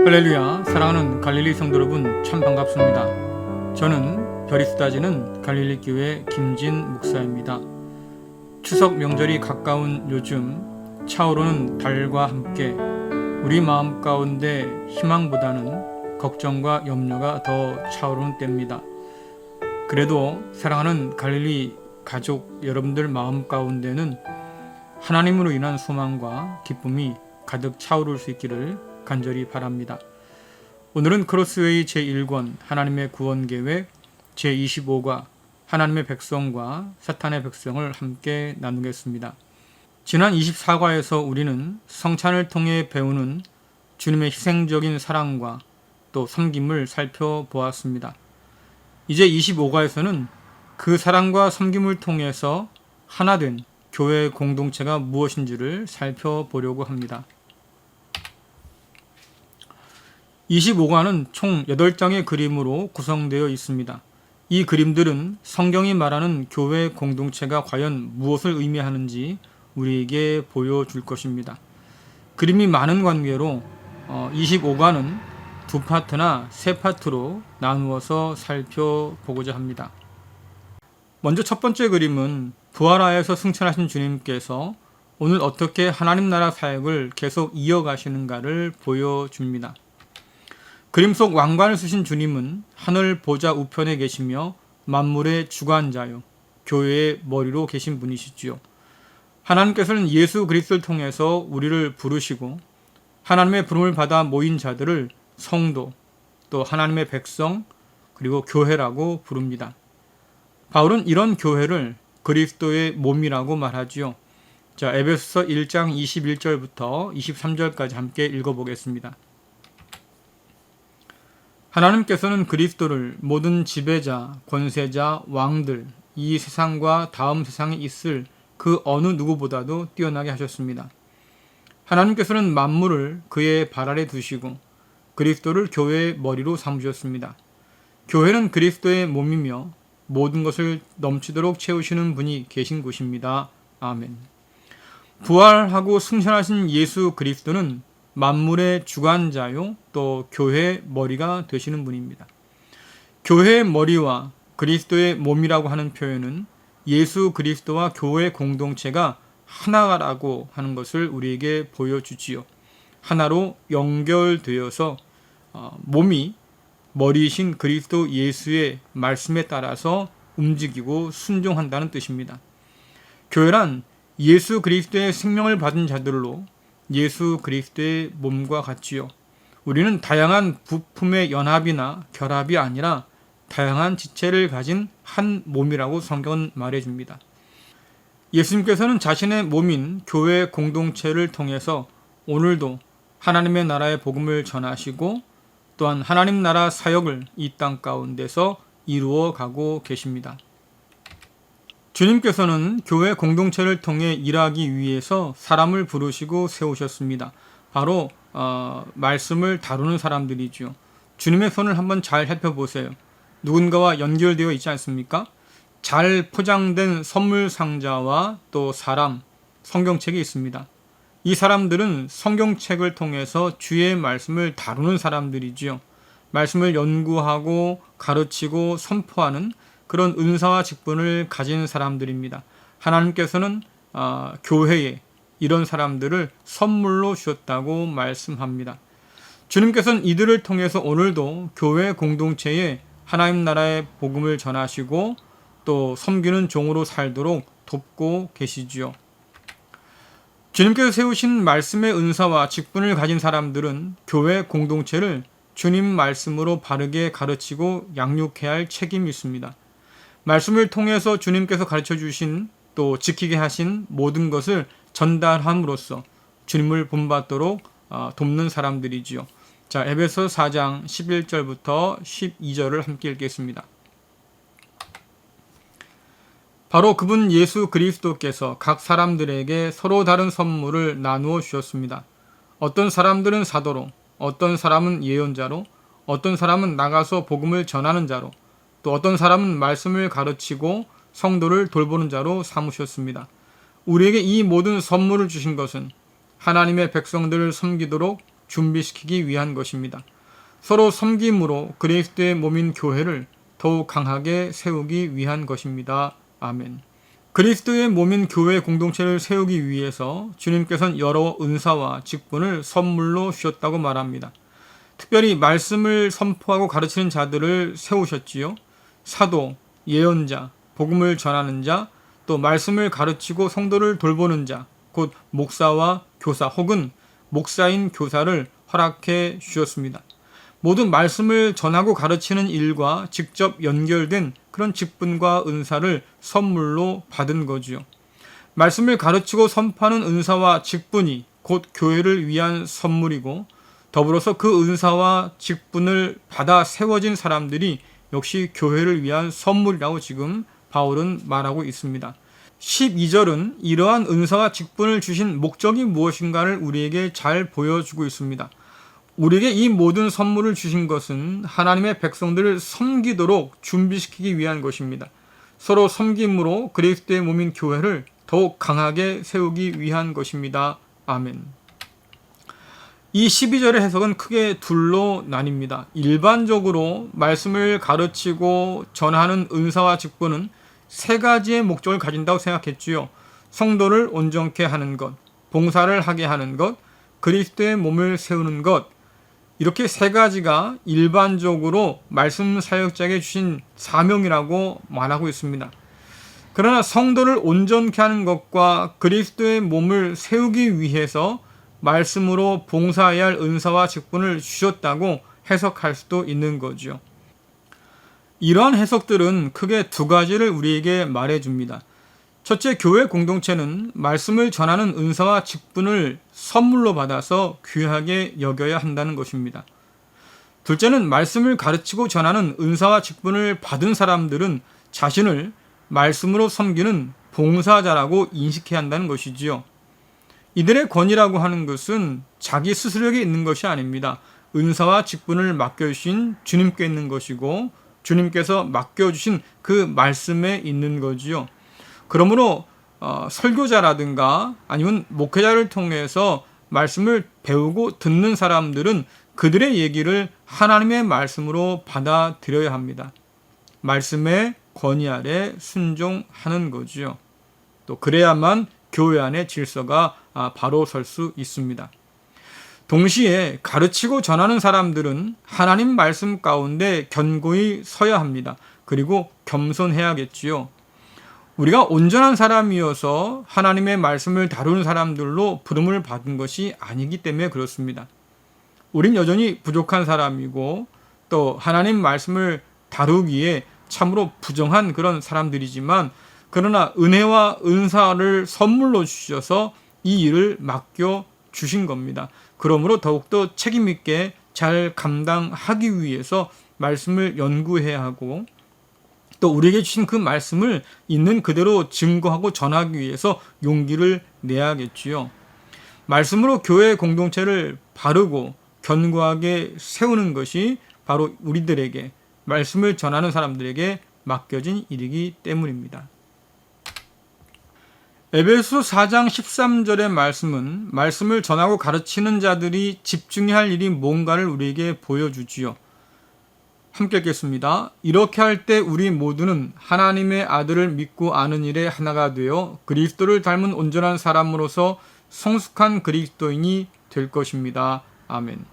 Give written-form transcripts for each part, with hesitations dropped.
할렐루야. 사랑하는 갈릴리 성도 여러분, 참 반갑습니다. 저는 별이 쏟아지는 갈릴리 교회 김진 목사입니다. 추석 명절이 가까운 요즘 차오르는 달과 함께 우리 마음 가운데 희망보다는 걱정과 염려가 더 차오르는 때입니다. 그래도 사랑하는 갈릴리 가족 여러분들 마음 가운데는 하나님으로 인한 소망과 기쁨이 가득 차오를 수 있기를 간절히 바랍니다. 오늘은 크로스웨이 제1권 하나님의 구원계획 제25과 하나님의 백성과 사탄의 백성을 함께 나누겠습니다. 지난 24과에서 우리는 성찬을 통해 배우는 주님의 희생적인 사랑과 또 섬김을 살펴보았습니다. 이제 25과에서는 그 사랑과 섬김을 통해서 하나된 교회 공동체가 무엇인지를 살펴보려고 합니다. 25과는 총 8장의 그림으로 구성되어 있습니다. 이 그림들은 성경이 말하는 교회 공동체가 과연 무엇을 의미하는지 우리에게 보여줄 것입니다. 그림이 많은 관계로 25과는 두 파트나 세 파트로 나누어서 살펴보고자 합니다. 먼저 첫 번째 그림은 부활하여서 승천하신 주님께서 오늘 어떻게 하나님 나라 사역을 계속 이어가시는가를 보여줍니다. 그림 속 왕관을 쓰신 주님은 하늘 보좌 우편에 계시며 만물의 주관자요 교회의 머리로 계신 분이시지요. 하나님께서는 예수 그리스도를 통해서 우리를 부르시고 하나님의 부름을 받아 모인 자들을 성도, 또 하나님의 백성, 그리고 교회라고 부릅니다. 바울은 이런 교회를 그리스도의 몸이라고 말하지요. 자, 에베소서 1장 21절부터 23절까지 함께 읽어보겠습니다. 하나님께서는 그리스도를 모든 지배자, 권세자, 왕들, 이 세상과 다음 세상에 있을 그 어느 누구보다도 뛰어나게 하셨습니다. 하나님께서는 만물을 그의 발 아래 두시고 그리스도를 교회의 머리로 삼으셨습니다. 교회는 그리스도의 몸이며 모든 것을 넘치도록 채우시는 분이 계신 곳입니다. 아멘. 부활하고 승천하신 예수 그리스도는 만물의 주관자요 또 교회의 머리가 되시는 분입니다. 교회의 머리와 그리스도의 몸이라고 하는 표현은 예수 그리스도와 교회 공동체가 하나라고 하는 것을 우리에게 보여주지요. 하나로 연결되어서 몸이 머리이신 그리스도 예수의 말씀에 따라서 움직이고 순종한다는 뜻입니다. 교회란 예수 그리스도의 생명을 받은 자들로 예수 그리스도의 몸과 같지요. 우리는 다양한 부품의 연합이나 결합이 아니라 다양한 지체를 가진 한 몸이라고 성경은 말해줍니다. 예수님께서는 자신의 몸인 교회 공동체를 통해서 오늘도 하나님의 나라의 복음을 전하시고 또한 하나님 나라 사역을 이 땅 가운데서 이루어 가고 계십니다. 주님께서는 교회 공동체를 통해 일하기 위해서 사람을 부르시고 세우셨습니다. 바로 말씀을 다루는 사람들이죠. 주님의 손을 한번 잘 살펴보세요. 누군가와 연결되어 있지 않습니까? 잘 포장된 선물 상자와 또 사람, 성경책이 있습니다. 이 사람들은 성경책을 통해서 주의 말씀을 다루는 사람들이지요. 말씀을 연구하고 가르치고 선포하는 그런 은사와 직분을 가진 사람들입니다. 하나님께서는 교회에 이런 사람들을 선물로 주셨다고 말씀합니다. 주님께서는 이들을 통해서 오늘도 교회 공동체에 하나님 나라의 복음을 전하시고 또 섬기는 종으로 살도록 돕고 계시지요. 주님께서 세우신 말씀의 은사와 직분을 가진 사람들은 교회 공동체를 주님 말씀으로 바르게 가르치고 양육해야 할 책임이 있습니다. 말씀을 통해서 주님께서 가르쳐 주신 또 지키게 하신 모든 것을 전달함으로써 주님을 본받도록 돕는 사람들이지요. 자, 에베소 4장 11절부터 12절을 함께 읽겠습니다. 바로 그분 예수 그리스도께서 각 사람들에게 서로 다른 선물을 나누어 주셨습니다. 어떤 사람들은 사도로, 어떤 사람은 예언자로, 어떤 사람은 나가서 복음을 전하는 자로, 또 어떤 사람은 말씀을 가르치고 성도를 돌보는 자로 삼으셨습니다. 우리에게 이 모든 선물을 주신 것은 하나님의 백성들을 섬기도록 준비시키기 위한 것입니다. 서로 섬김으로 그리스도의 몸인 교회를 더욱 강하게 세우기 위한 것입니다. 아멘. 그리스도의 몸인 교회 공동체를 세우기 위해서 주님께서는 여러 은사와 직분을 선물로 주셨다고 말합니다. 특별히 말씀을 선포하고 가르치는 자들을 세우셨지요. 사도, 예언자, 복음을 전하는 자, 또 말씀을 가르치고 성도를 돌보는 자, 곧 목사와 교사 혹은 목사인 교사를 허락해 주셨습니다. 모든 말씀을 전하고 가르치는 일과 직접 연결된 그런 직분과 은사를 선물로 받은 거지요. 말씀을 가르치고 선포하는 은사와 직분이 곧 교회를 위한 선물이고, 더불어서 그 은사와 직분을 받아 세워진 사람들이 역시 교회를 위한 선물이라고 지금 바울은 말하고 있습니다. 12절은 이러한 은사와 직분을 주신 목적이 무엇인가를 우리에게 잘 보여주고 있습니다. 우리에게 이 모든 선물을 주신 것은 하나님의 백성들을 섬기도록 준비시키기 위한 것입니다. 서로 섬김으로 그리스도의 몸인 교회를 더욱 강하게 세우기 위한 것입니다. 아멘. 이 12절의 해석은 크게 둘로 나뉩니다. 일반적으로 말씀을 가르치고 전하는 은사와 직분은 세 가지의 목적을 가진다고 생각했지요. 성도를 온전케 하는 것, 봉사를 하게 하는 것, 그리스도의 몸을 세우는 것, 이렇게 세 가지가 일반적으로 말씀 사역자에게 주신 사명이라고 말하고 있습니다. 그러나 성도를 온전케 하는 것과 그리스도의 몸을 세우기 위해서 말씀으로 봉사해야 할 은사와 직분을 주셨다고 해석할 수도 있는 거죠. 이러한 해석들은 크게 두 가지를 우리에게 말해줍니다. 첫째, 교회 공동체는 말씀을 전하는 은사와 직분을 선물로 받아서 귀하게 여겨야 한다는 것입니다. 둘째는 말씀을 가르치고 전하는 은사와 직분을 받은 사람들은 자신을 말씀으로 섬기는 봉사자라고 인식해야 한다는 것이지요. 이들의 권위라고 하는 것은 자기 스스로에게 있는 것이 아닙니다. 은사와 직분을 맡겨주신 주님께 있는 것이고 주님께서 맡겨주신 그 말씀에 있는 거지요. 그러므로 설교자라든가 아니면 목회자를 통해서 말씀을 배우고 듣는 사람들은 그들의 얘기를 하나님의 말씀으로 받아들여야 합니다. 말씀의 권위 아래 순종하는 거지요. 또 그래야만 교회 안의 질서가 바로 설 수 있습니다. 동시에 가르치고 전하는 사람들은 하나님 말씀 가운데 견고히 서야 합니다. 그리고 겸손해야겠지요. 우리가 온전한 사람이어서 하나님의 말씀을 다루는 사람들로 부름을 받은 것이 아니기 때문에 그렇습니다. 우린 여전히 부족한 사람이고 또 하나님 말씀을 다루기에 참으로 부정한 그런 사람들이지만, 그러나 은혜와 은사를 선물로 주셔서 이 일을 맡겨 주신 겁니다. 그러므로 더욱더 책임있게 잘 감당하기 위해서 말씀을 연구해야 하고, 또 우리에게 주신 그 말씀을 있는 그대로 증거하고 전하기 위해서 용기를 내야겠지요. 말씀으로 교회 공동체를 바르고 견고하게 세우는 것이 바로 우리들에게, 말씀을 전하는 사람들에게 맡겨진 일이기 때문입니다. 에베소 4장 13절의 말씀은 말씀을 전하고 가르치는 자들이 집중해야 할 일이 뭔가를 우리에게 보여주지요. 함께 읽겠습니다. 이렇게 할 때 우리 모두는 하나님의 아들을 믿고 아는 일에 하나가 되어 그리스도를 닮은 온전한 사람으로서 성숙한 그리스도인이 될 것입니다. 아멘.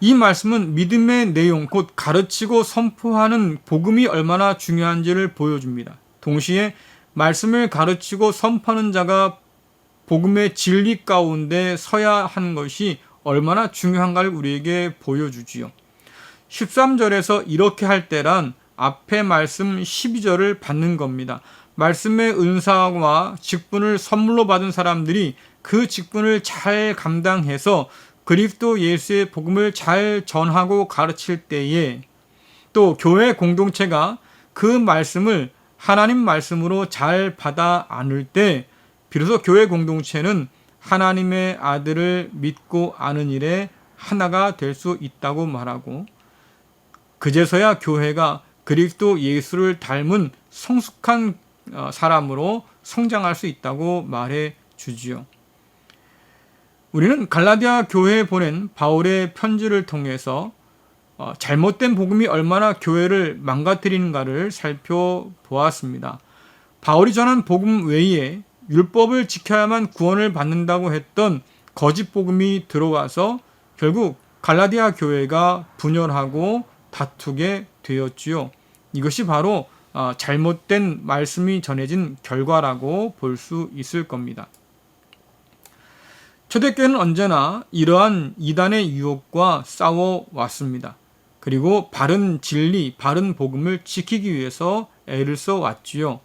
이 말씀은 믿음의 내용, 곧 가르치고 선포하는 복음이 얼마나 중요한지를 보여줍니다. 동시에 말씀을 가르치고 선포하는 자가 복음의 진리 가운데 서야 하는 것이 얼마나 중요한가를 우리에게 보여주지요. 13절에서 이렇게 할 때란 앞에 말씀 12절을 받는 겁니다. 말씀의 은사와 직분을 선물로 받은 사람들이 그 직분을 잘 감당해서 그리스도 예수의 복음을 잘 전하고 가르칠 때에, 또 교회 공동체가 그 말씀을 하나님 말씀으로 잘 받아 안을 때 비로소 교회 공동체는 하나님의 아들을 믿고 아는 일에 하나가 될 수 있다고 말하고, 그제서야 교회가 그리스도 예수를 닮은 성숙한 사람으로 성장할 수 있다고 말해 주지요. 우리는 갈라디아 교회에 보낸 바울의 편지를 통해서 잘못된 복음이 얼마나 교회를 망가뜨리는가를 살펴보았습니다. 바울이 전한 복음 외에 율법을 지켜야만 구원을 받는다고 했던 거짓 복음이 들어와서 결국 갈라디아 교회가 분열하고 다투게 되었지요. 이것이 바로 잘못된 말씀이 전해진 결과라고 볼 수 있을 겁니다. 초대교회는 언제나 이러한 이단의 유혹과 싸워왔습니다. 그리고 바른 진리, 바른 복음을 지키기 위해서 애를 써왔지요.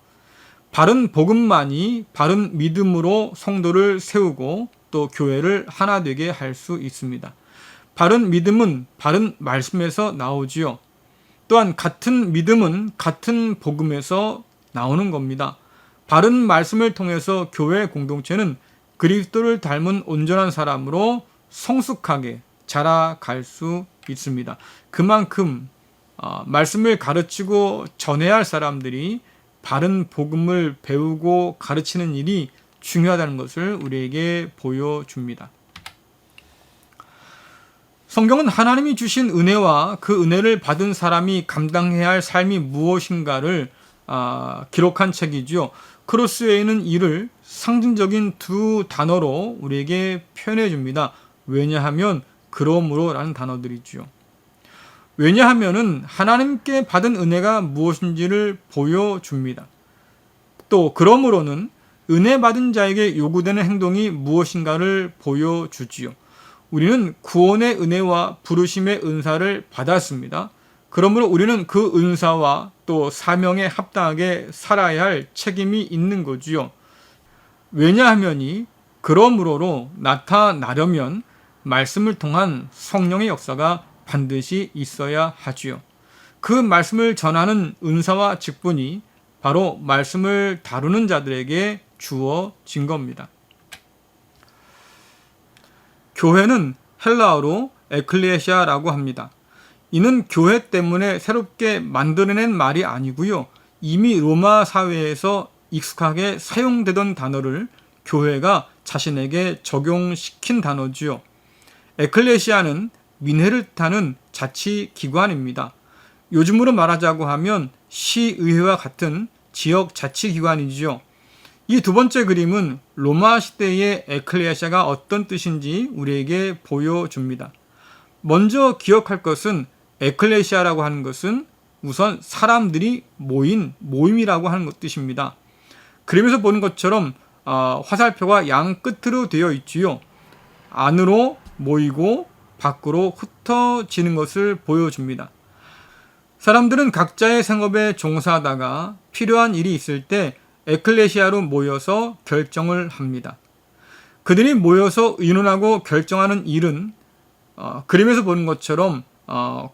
바른 복음만이 바른 믿음으로 성도를 세우고 또 교회를 하나 되게 할 수 있습니다. 바른 믿음은 바른 말씀에서 나오지요. 또한 같은 믿음은 같은 복음에서 나오는 겁니다. 바른 말씀을 통해서 교회 공동체는 그리스도를 닮은 온전한 사람으로 성숙하게 자라갈 수 있습니다. 그만큼 말씀을 가르치고 전해야 할 사람들이 바른 복음을 배우고 가르치는 일이 중요하다는 것을 우리에게 보여줍니다. 성경은 하나님이 주신 은혜와 그 은혜를 받은 사람이 감당해야 할 삶이 무엇인가를 기록한 책이죠. 크로스웨이는 이를 상징적인 두 단어로 우리에게 표현해 줍니다. 왜냐하면 그러므로 라는 단어들이죠. 왜냐하면은 하나님께 받은 은혜가 무엇인지를 보여줍니다. 또 그러므로는 은혜 받은 자에게 요구되는 행동이 무엇인가를 보여주지요. 우리는 구원의 은혜와 부르심의 은사를 받았습니다. 그러므로 우리는 그 은사와 또 사명에 합당하게 살아야 할 책임이 있는 거지요. 왜냐하면이 그러므로로 나타나려면 말씀을 통한 성령의 역사가 반드시 있어야 하지요. 그 말씀을 전하는 은사와 직분이 바로 말씀을 다루는 자들에게 주어진 겁니다. 교회는 헬라어로 에클레시아라고 합니다. 이는 교회 때문에 새롭게 만들어낸 말이 아니고요. 이미 로마 사회에서 익숙하게 사용되던 단어를 교회가 자신에게 적용시킨 단어지요. 에클레시아는 민회를 뜻하는 자치기관입니다. 요즘으로 말하자고 하면 시의회와 같은 지역 자치기관이지요. 이 두 번째 그림은 로마 시대의 에클레시아가 어떤 뜻인지 우리에게 보여줍니다. 먼저 기억할 것은 에클레시아라고 하는 것은 우선 사람들이 모인 모임이라고 하는 뜻입니다. 그림에서 보는 것처럼 화살표가 양 끝으로 되어 있지요. 안으로 모이고 밖으로 흩어지는 것을 보여줍니다. 사람들은 각자의 생업에 종사하다가 필요한 일이 있을 때 에클레시아로 모여서 결정을 합니다. 그들이 모여서 의논하고 결정하는 일은 그림에서 보는 것처럼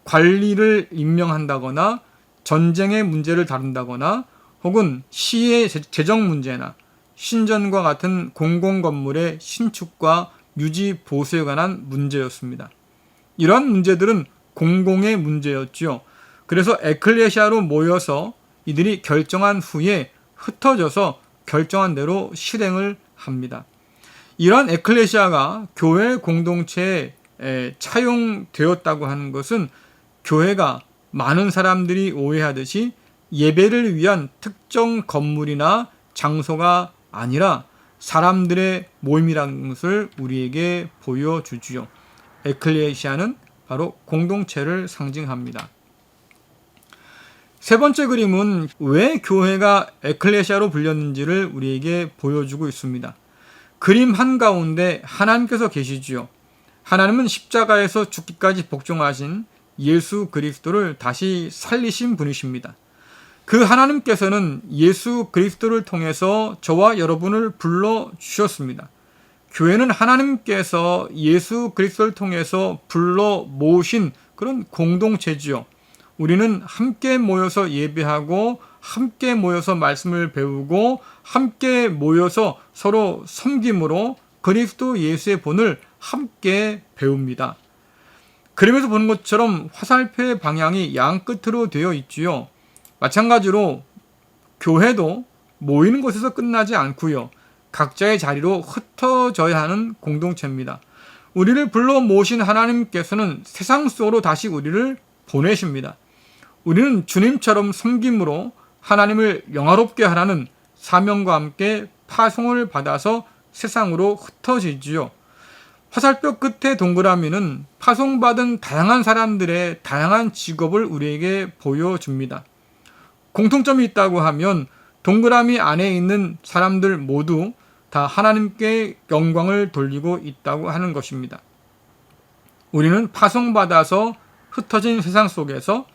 관리를 임명한다거나 전쟁의 문제를 다룬다거나 혹은 시의 재정 문제나 신전과 같은 공공건물의 신축과 유지 보수에 관한 문제였습니다. 이러한 문제들은 공공의 문제였죠. 그래서 에클레시아로 모여서 이들이 결정한 후에 흩어져서 결정한 대로 실행을 합니다. 이러한 에클레시아가 교회 공동체에 차용되었다고 하는 것은 교회가 많은 사람들이 오해하듯이 예배를 위한 특정 건물이나 장소가 아니라 사람들의 모임이라는 것을 우리에게 보여주지요. 에클레시아는 바로 공동체를 상징합니다. 세 번째 그림은 왜 교회가 에클레시아로 불렸는지를 우리에게 보여주고 있습니다. 그림 한가운데 하나님께서 계시지요. 하나님은 십자가에서 죽기까지 복종하신 예수 그리스도를 다시 살리신 분이십니다. 그 하나님께서는 예수 그리스도를 통해서 저와 여러분을 불러주셨습니다. 교회는 하나님께서 예수 그리스도를 통해서 불러 모으신 그런 공동체지요. 우리는 함께 모여서 예배하고 함께 모여서 말씀을 배우고 함께 모여서 서로 섬김으로 그리스도 예수의 본을 함께 배웁니다. 그림에서 보는 것처럼 화살표의 방향이 양 끝으로 되어 있지요. 마찬가지로 교회도 모이는 곳에서 끝나지 않고요. 각자의 자리로 흩어져야 하는 공동체입니다. 우리를 불러 모신 하나님께서는 세상 속으로 다시 우리를 보내십니다. 우리는 주님처럼 섬김으로 하나님을 영화롭게 하라는 사명과 함께 파송을 받아서 세상으로 흩어지지요. 화살표 끝에 동그라미는 파송받은 다양한 사람들의 다양한 직업을 우리에게 보여줍니다. 공통점이 있다고 하면 동그라미 안에 있는 사람들 모두 다 하나님께 영광을 돌리고 있다고 하는 것입니다. 우리는 파송받아서 흩어진 세상 속에서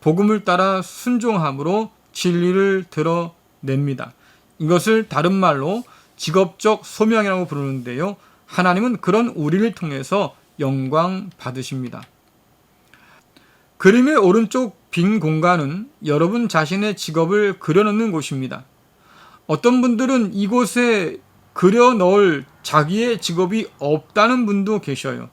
복음을 따라 순종함으로 진리를 드러냅니다. 이것을 다른 말로 직업적 소명이라고 부르는데요. 하나님은 그런 우리를 통해서 영광 받으십니다. 그림의 오른쪽 빈 공간은 여러분 자신의 직업을 그려넣는 곳입니다. 어떤 분들은 이곳에 그려 넣을 자기의 직업이 없다는 분도 계셔요.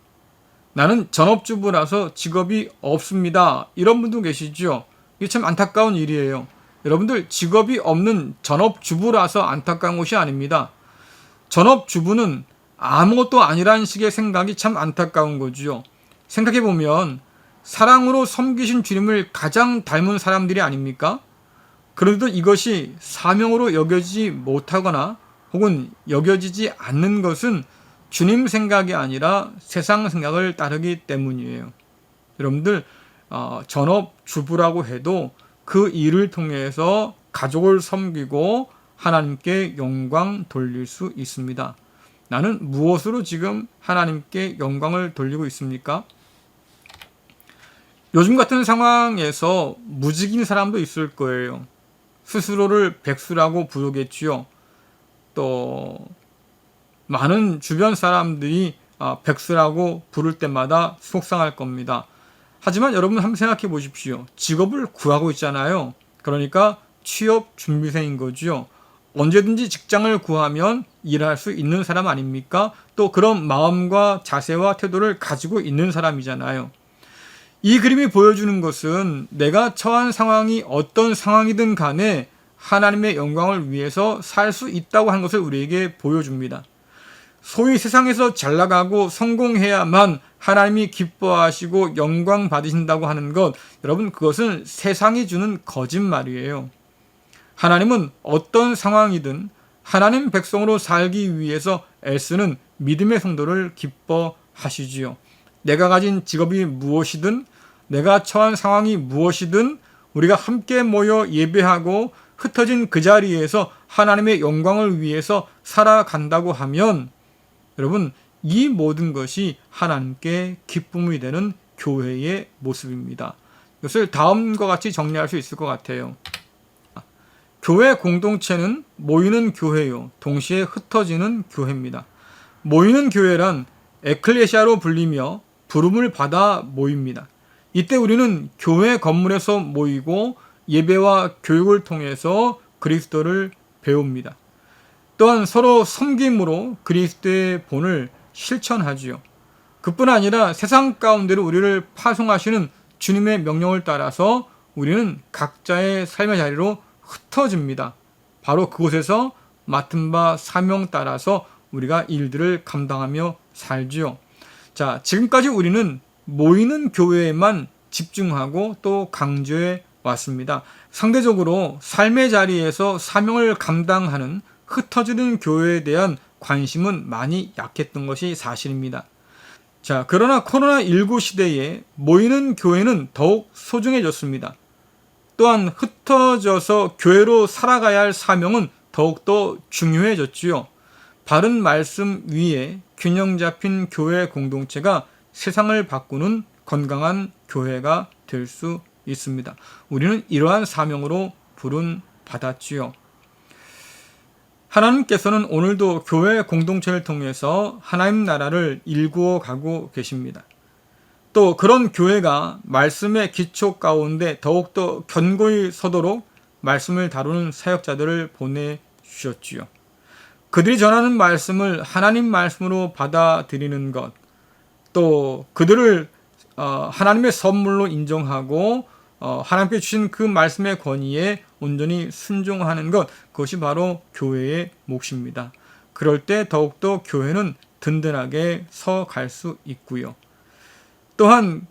나는 전업주부라서 직업이 없습니다. 이런 분도 계시죠. 이게 참 안타까운 일이에요. 여러분들 직업이 없는 전업주부라서 안타까운 것이 아닙니다. 전업주부는 아무것도 아니라는 식의 생각이 참 안타까운 거죠. 생각해보면 사랑으로 섬기신 주님을 가장 닮은 사람들이 아닙니까? 그런데도 이것이 사명으로 여겨지지 못하거나 혹은 여겨지지 않는 것은 주님 생각이 아니라 세상 생각을 따르기 때문이에요. 여러분들 전업주부라고 해도 그 일을 통해서 가족을 섬기고 하나님께 영광 돌릴 수 있습니다. 나는 무엇으로 지금 하나님께 영광을 돌리고 있습니까? 요즘 같은 상황에서 무직인 사람도 있을 거예요. 스스로를 백수라고 부르겠지요. 또 많은 주변 사람들이 백수라고 부를 때마다 속상할 겁니다. 하지만 여러분 한번 생각해 보십시오. 직업을 구하고 있잖아요. 그러니까 취업 준비생인 거죠. 언제든지 직장을 구하면 일할 수 있는 사람 아닙니까? 또 그런 마음과 자세와 태도를 가지고 있는 사람이잖아요. 이 그림이 보여주는 것은 내가 처한 상황이 어떤 상황이든 간에 하나님의 영광을 위해서 살 수 있다고 하는 것을 우리에게 보여줍니다. 소위 세상에서 잘 나가고 성공해야만 하나님이 기뻐하시고 영광 받으신다고 하는 것, 여러분 그것은 세상이 주는 거짓말이에요. 하나님은 어떤 상황이든 하나님 백성으로 살기 위해서 애쓰는 믿음의 성도를 기뻐하시지요. 내가 가진 직업이 무엇이든 내가 처한 상황이 무엇이든 우리가 함께 모여 예배하고 흩어진 그 자리에서 하나님의 영광을 위해서 살아간다고 하면 여러분 이 모든 것이 하나님께 기쁨이 되는 교회의 모습입니다. 이것을 다음과 같이 정리할 수 있을 것 같아요. 교회 공동체는 모이는 교회요. 동시에 흩어지는 교회입니다. 모이는 교회란 에클레시아로 불리며 부름을 받아 모입니다. 이때 우리는 교회 건물에서 모이고 예배와 교육을 통해서 그리스도를 배웁니다. 또한 서로 섬김으로 그리스도의 본을 실천하지요. 그뿐 아니라 세상 가운데로 우리를 파송하시는 주님의 명령을 따라서 우리는 각자의 삶의 자리로 흩어집니다. 바로 그곳에서 맡은 바 사명 따라서 우리가 일들을 감당하며 살지요. 자, 지금까지 우리는 모이는 교회에만 집중하고 또 강조해 왔습니다. 상대적으로 삶의 자리에서 사명을 감당하는 흩어지는 교회에 대한 관심은 많이 약했던 것이 사실입니다. 자, 그러나 코로나19 시대에 모이는 교회는 더욱 소중해졌습니다. 또한 흩어져서 교회로 살아가야 할 사명은 더욱더 중요해졌지요. 바른 말씀 위에 균형 잡힌 교회 공동체가 세상을 바꾸는 건강한 교회가 될 수 있습니다. 우리는 이러한 사명으로 부름 받았지요. 하나님께서는 오늘도 교회 공동체를 통해서 하나님 나라를 일구어 가고 계십니다. 또 그런 교회가 말씀의 기초 가운데 더욱더 견고히 서도록 말씀을 다루는 사역자들을 보내주셨지요. 그들이 전하는 말씀을 하나님 말씀으로 받아들이는 것, 또 그들을 하나님의 선물로 인정하고 하나님께 주신 그 말씀의 권위에 온전히 순종하는 것, 그것이 바로 교회의 몫입니다. 그럴 때 더욱더 교회는 든든하게 서 갈 수 있고요. 또한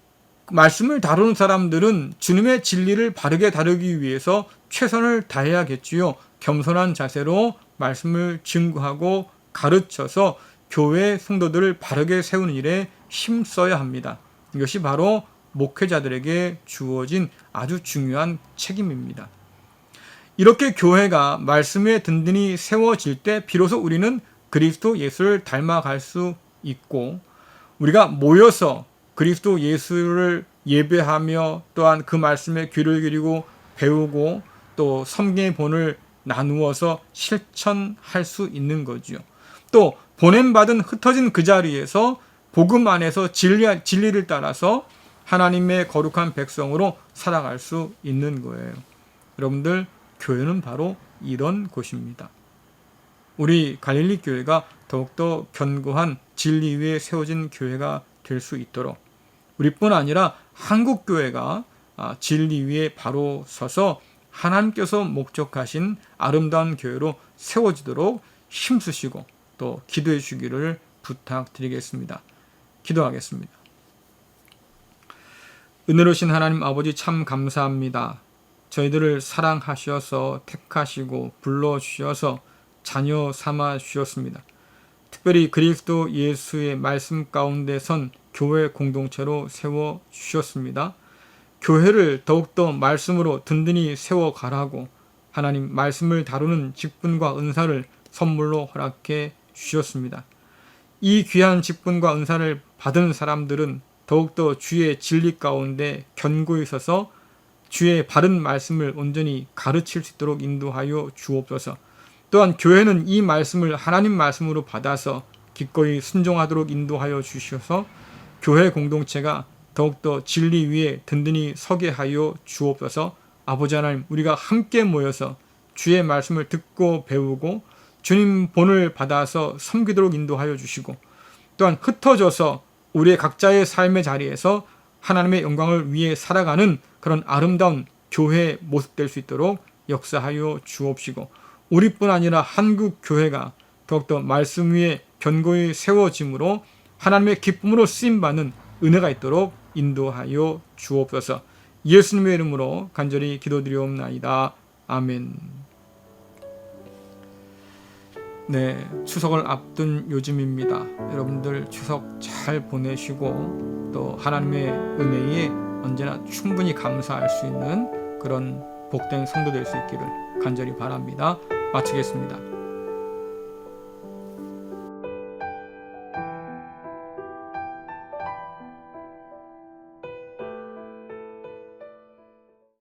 말씀을 다루는 사람들은 주님의 진리를 바르게 다루기 위해서 최선을 다해야겠지요. 겸손한 자세로 말씀을 증거하고 가르쳐서 교회 성도들을 바르게 세우는 일에 힘써야 합니다. 이것이 바로 목회자들에게 주어진 아주 중요한 책임입니다. 이렇게 교회가 말씀 위에 든든히 세워질 때 비로소 우리는 그리스도 예수를 닮아갈 수 있고, 우리가 모여서 그리스도 예수를 예배하며 또한 그 말씀에 귀를 기리고 배우고 또 성경의 본을 나누어서 실천할 수 있는 거지요. 또 보냄받은 흩어진 그 자리에서 복음 안에서 진리를 따라서 하나님의 거룩한 백성으로 살아갈 수 있는 거예요. 여러분들, 교회는 바로 이런 곳입니다. 우리 갈릴리 교회가 더욱더 견고한 진리 위에 세워진 교회가 될 수 있도록, 우리뿐 아니라 한국 교회가 진리 위에 바로 서서 하나님께서 목적하신 아름다운 교회로 세워지도록 힘쓰시고 또 기도해 주기를 부탁드리겠습니다. 기도하겠습니다. 은혜로우신 하나님 아버지, 참 감사합니다. 저희들을 사랑하셔서 택하시고 불러주셔서 자녀 삼아 주셨습니다. 특별히 그리스도 예수의 말씀 가운데 선 교회 공동체로 세워 주셨습니다. 교회를 더욱더 말씀으로 든든히 세워가라고 하나님 말씀을 다루는 직분과 은사를 선물로 허락해 주셨습니다. 이 귀한 직분과 은사를 받은 사람들은 더욱더 주의 진리 가운데 견고히 서서 주의 바른 말씀을 온전히 가르칠 수 있도록 인도하여 주옵소서. 또한 교회는 이 말씀을 하나님 말씀으로 받아서 기꺼이 순종하도록 인도하여 주셔서 교회 공동체가 더욱더 진리 위에 든든히 서게 하여 주옵소서. 아버지 하나님, 우리가 함께 모여서 주의 말씀을 듣고 배우고 주님 본을 받아서 섬기도록 인도하여 주시고, 또한 흩어져서 우리의 각자의 삶의 자리에서 하나님의 영광을 위해 살아가는 그런 아름다운 교회의 모습 될 수 있도록 역사하여 주옵시고, 우리뿐 아니라 한국 교회가 더욱더 말씀 위에 견고히 세워짐으로 하나님의 기쁨으로 쓰임받는 은혜가 있도록 인도하여 주옵소서. 예수님의 이름으로 간절히 기도드리옵나이다. 아멘. 네, 추석을 앞둔 요즘입니다. 여러분들 추석 잘 보내시고 또 하나님의 은혜에 언제나 충분히 감사할 수 있는 그런 복된 성도 될 수 있기를 간절히 바랍니다. 마치겠습니다.